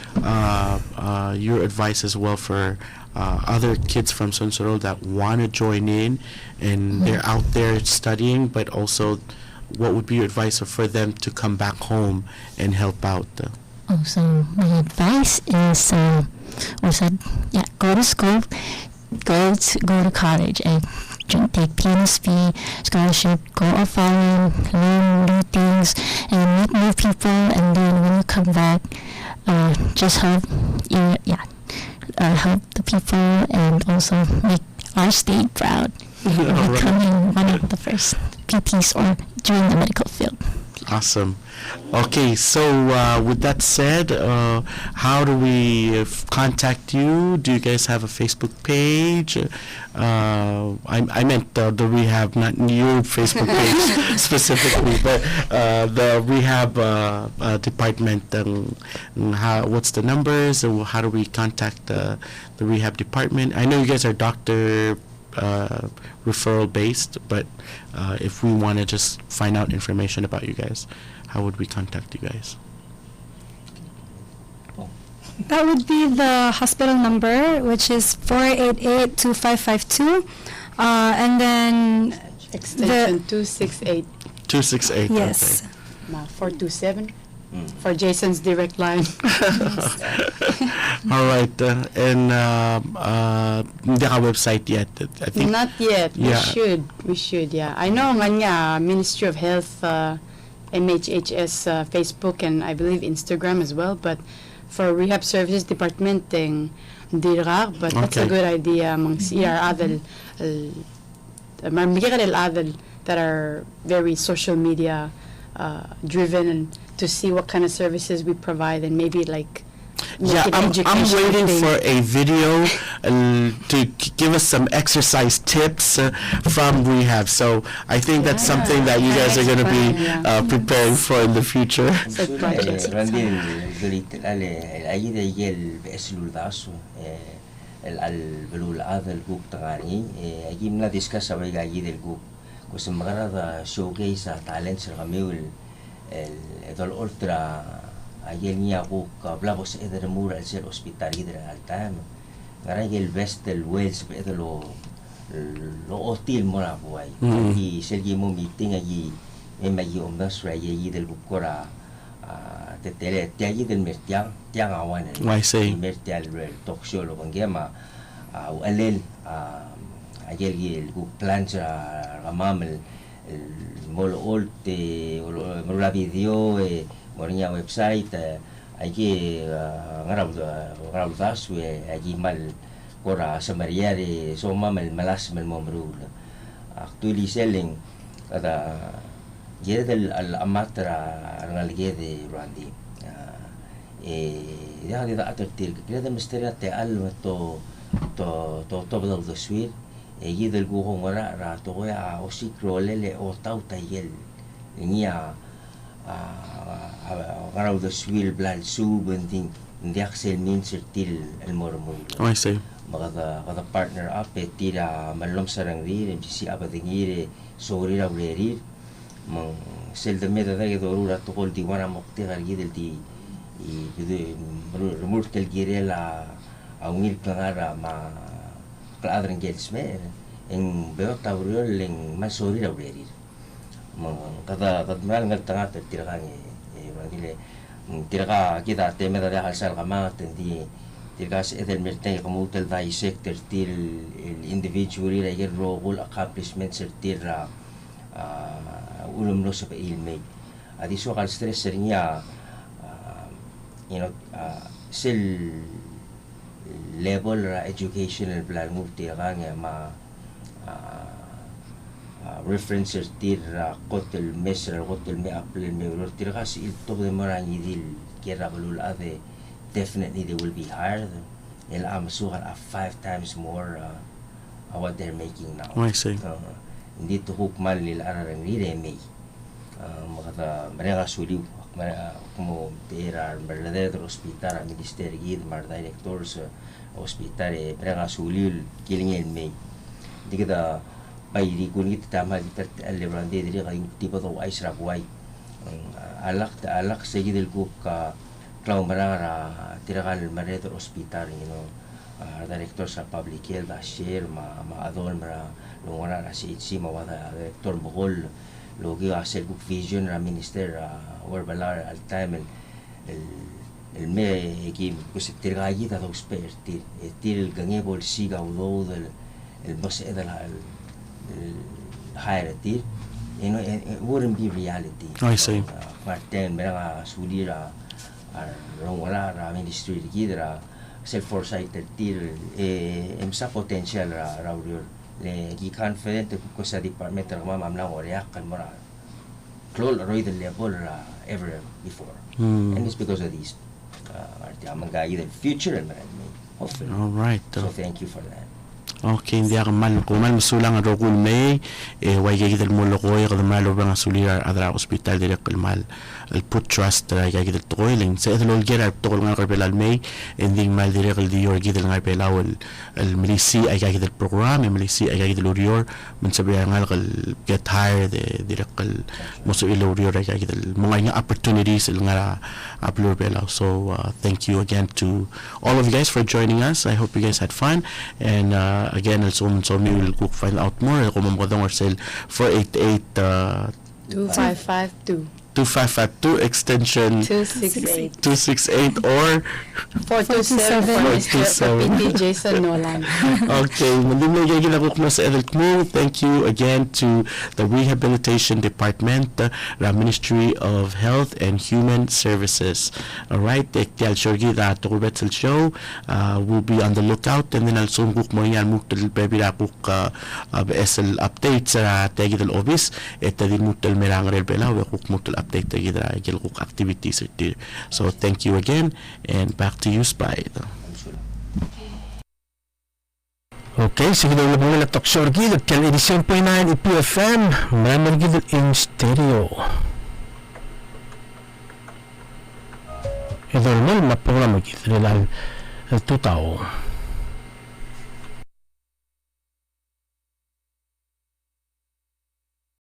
your advice as well for other kids from Sunsoro that want to join in and they're out there studying, but also what would be your advice for them to come back home and help out? So my advice is go to school, go to college and take PNSP scholarship, go off foreign, learn new things and meet new people, and then when you come back, just help the people and also make our state proud. Becoming one of the first PTs or during the medical field. Awesome. Okay, so with that said, how do we contact you? Do you guys have a Facebook page? I meant the rehab, not your Facebook page specifically, but the rehab department. What's the numbers? And how do we contact the rehab department? I know you guys are doctor referral based, but if we want to just find out information about you guys, how would we contact you guys? That would be the hospital number, which is 488-2552. And then Extension 268. 268. yes. 427 for Jason's direct line. All right. And hindi ka website yet. I think. Not yet. Yeah. We should. Yeah. I know nga Ministry of Health, MHHS Facebook, and I believe Instagram as well. But for Rehab Services Department, dirar. But that's a Okay. good idea. Mang CR adal, adal that are very social media driven, and to see what kind of services we provide, and maybe like make Yeah, it I'm educational waiting thing. for a video to give us some exercise tips from rehab. So I think that's Yeah. something that you guys are going to be Yeah. preparing for in the future. Side projects. Randin galit ay yel beslul daso al belul adal guk tangani ay na discuss away gayi del guk ko sa magara showcase sa talent sa kami el ultra ayel niya guk blabos eder mura al ser hospital hidra al time ngaran el best el wells pedlo lo hotel mora buay y selgi mo meeting ay may omdas ra ay del gukora tetele tiagi del mertiang tiang awan I see. mertial rel talk show lo bangema alel ayel el gu plan sa ramam el molo olte la video mornya website ayge ngarau das we aygi mal kora samariare so mamal malas mel momrul actually selling kada Jeda al-amatra rangalgede Randy. Ya di ater til. Jeda mistera te al to bedal the sweet. Jeda el guho ngora ra to ya osikrolele o tauta yel. Nia ngaraw the sweet blal su bending ndiak sel min til el mormul. I see. Kada partner up tira malom sarang ri si abadingire sori ra uleri. Mang sel de meda da gedorura to gol di wana mokte gargi del di I de remur kel girela a unir plangara ma kladren gelsme en beota uriol en masori la uleri mang kada mal ngal tanga tiragangi dile tiraga kita te meda da halsal gama tendi tiragas edel merte como tel dissect til el individual ira yer role accomplishments tira ulum no sa ilmay adiso kal stress niya sil level educational plan multi nga ma references tira kotel mesra kotel me apple me tira kasi ito de marangi dil kera balul ade definitely they will be higher el amsugar 5 times more what they're making now. I see. Hindi to hook mal nila arang nire may makata mereka suliw como tera verdadero hospital ministerio gid mar directors hospital mereka suliw kilingin may hindi kita bayri kun kita tama kita lebran de dire kay tipo to ay srakway alak sa gidel ko ka klaw marara tirakal mareto hospital director sa public health share ma adon mara lungora na si itsi mawada director bukol logi asel book vision na minister or balar al time el me ki kus tirgayi ta dos pertir til gange bol siga udo del el bos edal el higher tir it wouldn't be reality. I see. Martin mera sulira lungora ra ministry gidra self foresight tir emsa potential ra le gi confident ko sa department ra mamamlang oriak kan mora klol roy the level ever before and it's because of these arti amang gayi the future and hopefully All right. so thank you for that. Okay, hindi ako man kumal masulang rogul may way gigit mo lokoy kada malo bang asulir adra hospital dire kalmal al put trust gigit toiling sa idol ger at tokol nga kapelal may ending mal dire kal dior gidel nga pelawal al milisi ay gigit program milisi ay gigit lorior man sabi nga kal get hired dire kal moso ilorior ay gigit mga opportunities nga upload pelaw. So thank you again to all of you guys for joining us. I hope you guys had fun, and again, also we will go find out more. Kung mamagdang ourselves 488 2552 2552 extension 268 or 427 for PT Jason Noland. Okay, muli may gagawin ako sa Edel Mo. Thank you again to the Rehabilitation Department, the Ministry of Health and Human Services. Alright, Ektial Shorgi, the Tokubetzel Show will be on the lookout, and then also kuk mo yan mutal pebira kuk BSL updates sa Tegidal Office, etadil mutal merang rel pela, kuk mutal update Tegidal kuk activities. So thank you again, and back to you, Spy. Okay, sige daw lang nila talk show gid at edisyon po na IPFM maraming gid in stereo. Ito naman na programa gid nila al tutao.